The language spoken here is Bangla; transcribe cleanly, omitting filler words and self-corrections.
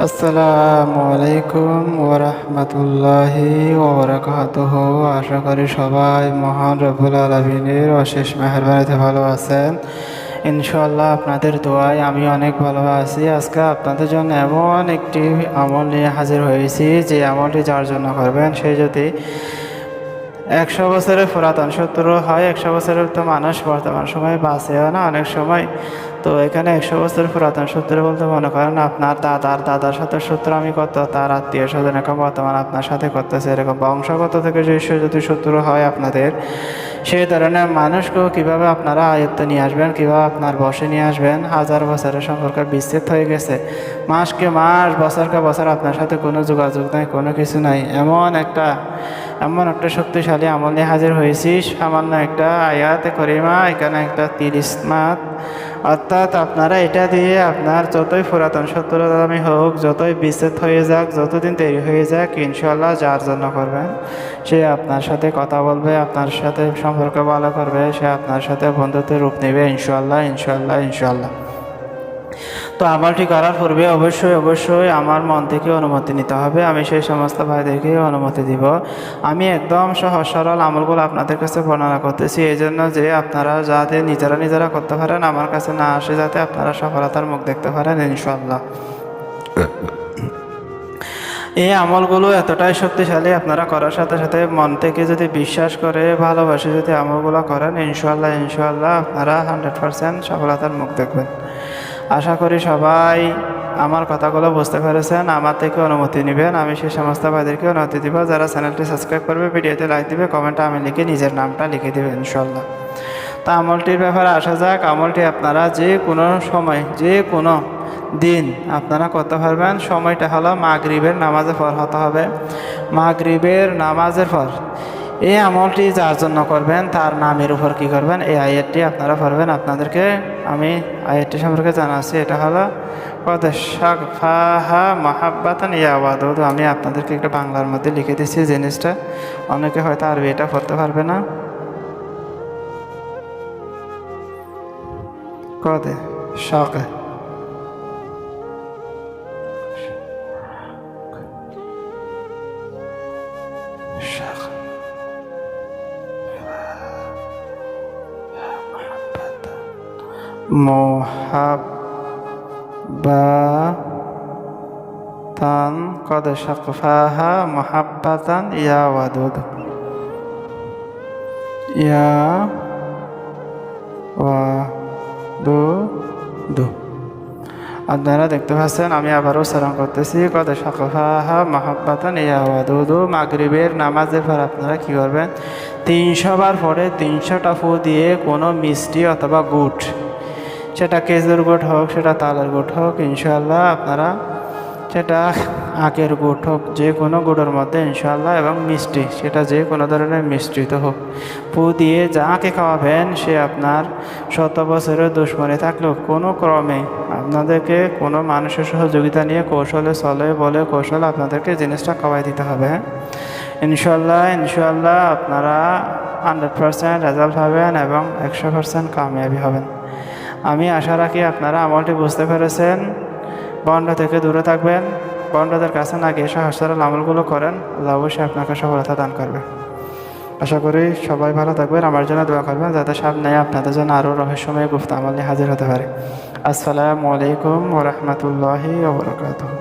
আসসালামু আলাইকুম ওয়া রাহমাতুল্লাহি ওয়া বারাকাতুহু। আশা করি সবাই মহান রব্বুল আলামিনের অশেষ মেহেরবানিতে ভালো আছেন। ইনশাআল্লাহ আপনাদের দোয়ায় আমি অনেক ভালো আছি। আজকে আপনাদের জন্য এমন একটি আমল নিয়ে হাজির হয়েছি যে আমলটি যার জন্য করবেন সে যদি 100 বছরের পুরাতন শত্রু হয়, 100 বছরের তো মানুষ বর্তমান সময়ে বাঁচেও না অনেক সময়। তো এখানে 100 বছর পুরাতন শত্রু বলতে মনে করেন আপনার দাদার সাথে শত্রু আমি কত, তার আত্মীয় স্বজন এখন বর্তমান আপনার সাথে করতেছে, এরকম বংশগত থেকে যদি শত্রু হয় আপনাদের, সেই ধরনের মানুষকেও কীভাবে আপনারা আয়ত্তে নিয়ে আসবেন, কীভাবে আপনার বসে নিয়ে আসবেন। 1000 বছরের সম্পর্ক বিচ্ছেদ হয়ে গেছে, মাসকে মাস বছরকে বছর আপনার সাথে কোনো যোগাযোগ নাই, কোনো কিছু নাই, এমন একটা শক্তিশালী আমল নিয়ে হাজির হয়েছি। সামান্য একটা আয়াতে করিমা, এখানে একটা 30 মাত, অর্থাৎ আপনারা এটা দিয়ে আপনার যতই পুরাতন শত্রুতামি হোক, যতই বিচ্ছেদ হয়ে যাক, যতদিন দেরি হয়ে যাক, ইনশাল্লাহ যার জন্য করবেন সে আপনার সাথে কথা বলবে, আপনার সাথে সম্পর্ক ভালো করবে, সে আপনার সাথে বন্ধুত্বের রূপ নেবে ইনশাল্লাহ ইনশাল্লাহ ইনশাল্লাহ। তো আমলটি করার পূর্বে অবশ্যই আমার মন থেকে অনুমতি নিতে হবে। আমি সেই সমস্ত ভাইদেরকে অনুমতি দিব। আমি একদম সহজ সরল আমলগুলো আপনাদের কাছে বর্ণনা করতেছি, এই জন্য যে আপনারা যাতে নিজেরা করতে পারেন, আমার কাছে না আসে, যাতে আপনারা সফলতার মুখ দেখতে পারেন ইনশাল্লাহ। এই আমলগুলো এতটাই শক্তিশালী, আপনারা করার সাথে সাথে মন থেকে যদি বিশ্বাস করে ভালোবাসে যদি আমলগুলো করেন, ইনশাল্লাহ আপনারা 100% সফলতার মুখ দেখবেন। আশা করি সবাই আমার কথাগুলো বুঝতে পেরেছেন, আমার থেকে অনুমতি নেবেন। আমি সেই সমস্ত ভাইদেরকে অনুমতি দিব যারা চ্যানেলটি সাবস্ক্রাইব করবে, ভিডিওতে লাইক দিবে, কমেন্টে আমি লিখে নিজের নামটা লিখে দেবে ইনশাল্লাহ। তা আমলটির ব্যাপারে আসা যাক। আমলটি আপনারা যে কোনো সময়, যে কোনো দিন আপনারা করতে পারবেন। সময়টা হলো মাগরিবের নামাজের পর হতে হবে, মাগরিবের নামাজের পর। এই আমলটি যার জন্য করবেন তার নামের উপর কি করবেন, এই আয়াতটি আপনারা পড়বেন। আপনাদেরকে আমি আয়াতটি সম্পর্কে জানাচ্ছি, এটা হলো কদ শাগফাহা মাহাব্বাতান ইয়া ওয়াদুদ। আমি আপনাদেরকে একটা বাংলার মধ্যে লিখে দিচ্ছি জিনিসটা, অনেকে হয়তো আরবি এটা পড়তে পারবে না। কদ শাগ মুহাব্বাতান, কদ শাগফাহা মুহাব্বাতান ইয়া ওয়াদুদ, ইয়া ওয়াদুদ। আপনারা দেখতে পাচ্ছেন, আমি আবারও উচ্চারণ করতেছি, কদ শাগফাহা মুহাব্বাতান ইয়া ওয়াদুদ। মাগরিবের নামাজের পর আপনারা কি করবেন, 300 বার পরে 300টা ফু দিয়ে কোনো মিষ্টি অথবা গুড়, সেটা খেজুর গুড় হোক, সেটা তালের গুড় হোক, ইনশাআল্লাহ আপনারা সেটা আখের গুড় হোক, যে কোনো গুড়ের মধ্যে ইনশাআল্লাহ, এবং মিষ্টি, সেটা যে কোনো ধরনের মিষ্টিত হোক, ফু দিয়ে যাকে খাওয়াবেন সে আপনার 100 বছরের দুশ্মনী থাকলেও কোনো ক্রমে আপনাদেরকে কোনো মানুষের সহযোগিতা নিয়ে কৌশলে কৌশলে আপনাদেরকে জিনিসটা খাওয়াই দিতে হবে। ইনশাআল্লাহ আপনারা 100% রেজাল্ট পাবেন এবং 100% কামিয়াবি হবেন। আমি আশা রাখি আপনারা আমলটি বুঝতে পেরেছেন। বন্ড থেকে দূরে থাকবেন, বন্ডদের কাছে না গিয়ে সহজ সরল আমলগুলো করেন, আল্লাহ অবশ্যই আপনাকে সফলতা দান করবে। আশা করি সবাই ভালো থাকবেন, আমার জন্য দোয়া করবেন যাতে সামনে আপনাদের জন্য আরও রহস্যময় গুপ্ত আমল নিয়ে হাজির হতে পারে। আসসালামু আলাইকুম ওয়া রাহমাতুল্লাহি ওয়া বারাকাতুহু।